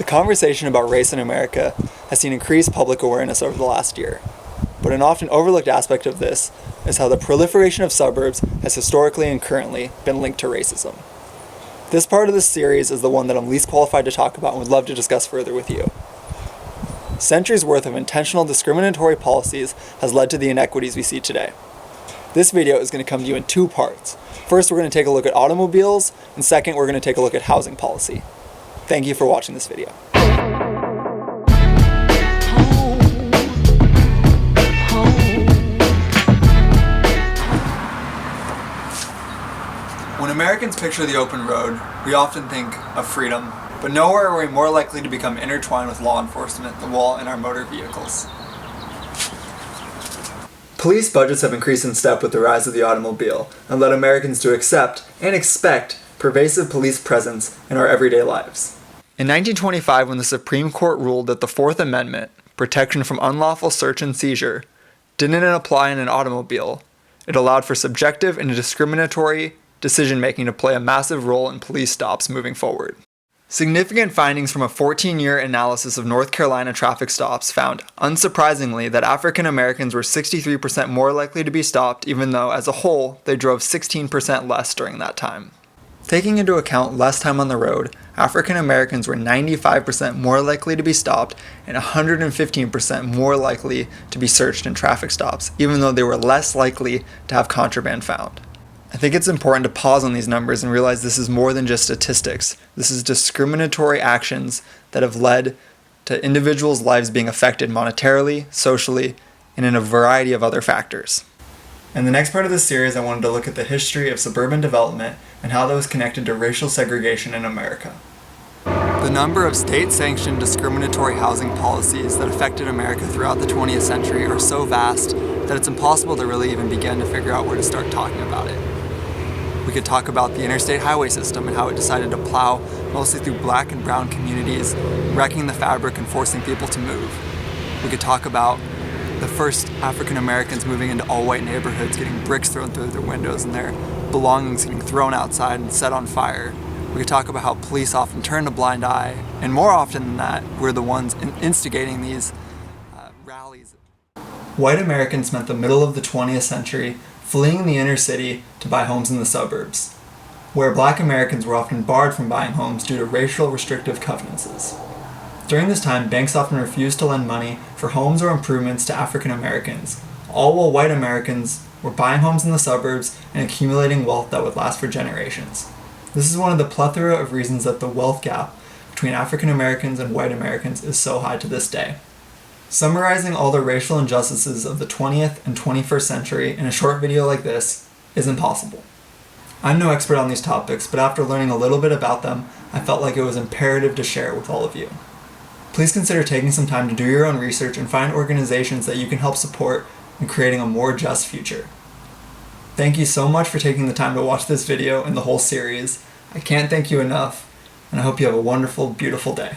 The conversation about race in America has seen increased public awareness over the last year, but an often overlooked aspect of this is how the proliferation of suburbs has historically and currently been linked to racism. This part of this series is the one that I'm least qualified to talk about and would love to discuss further with you. Centuries worth of intentional discriminatory policies has led to the inequities we see today. This video is going to come to you in two parts. First, we're going to take a look at automobiles, and second, we're going to take a look at housing policy. Thank you for watching this video. When Americans picture the open road, we often think of freedom, but nowhere are we more likely to become intertwined with law enforcement than while in our motor vehicles. Police budgets have increased in step with the rise of the automobile and led Americans to accept and expect pervasive police presence in our everyday lives. In 1925, when the Supreme Court ruled that the Fourth Amendment, protection from unlawful search and seizure, didn't apply in an automobile, it allowed for subjective and discriminatory decision-making to play a massive role in police stops moving forward. Significant findings from a 14-year analysis of North Carolina traffic stops found, unsurprisingly, that African Americans were 63% more likely to be stopped, even though, as a whole, they drove 16% less during that time. Taking into account less time on the road, African Americans were 95% more likely to be stopped and 115% more likely to be searched in traffic stops, even though they were less likely to have contraband found. I think it's important to pause on these numbers and realize this is more than just statistics. This is discriminatory actions that have led to individuals' lives being affected monetarily, socially, and in a variety of other factors. In the next part of this series, I wanted to look at the history of suburban development and how that was connected to racial segregation in America. The number of state-sanctioned discriminatory housing policies that affected America throughout the 20th century are so vast that it's impossible to really even begin to figure out where to start talking about it. We could talk about the interstate highway system and how it decided to plow mostly through black and brown communities, wrecking the fabric and forcing people to move. We could talk about the first African Americans moving into all-white neighborhoods, getting bricks thrown through their windows and their belongings getting thrown outside and set on fire. We could talk about how police often turned a blind eye, and more often than that, we're the ones instigating these rallies. White Americans spent the middle of the 20th century fleeing the inner city to buy homes in the suburbs, where black Americans were often barred from buying homes due to racial restrictive covenances. During this time, banks often refused to lend money for homes or improvements to African Americans, all while white Americans were buying homes in the suburbs and accumulating wealth that would last for generations. This is one of the plethora of reasons that the wealth gap between African Americans and white Americans is so high to this day. Summarizing all the racial injustices of the 20th and 21st century in a short video like this is impossible. I'm no expert on these topics, but after learning a little bit about them, I felt like it was imperative to share it with all of you. Please consider taking some time to do your own research and find organizations that you can help support in creating a more just future. Thank you so much for taking the time to watch this video and the whole series. I can't thank you enough, and I hope you have a wonderful, beautiful day.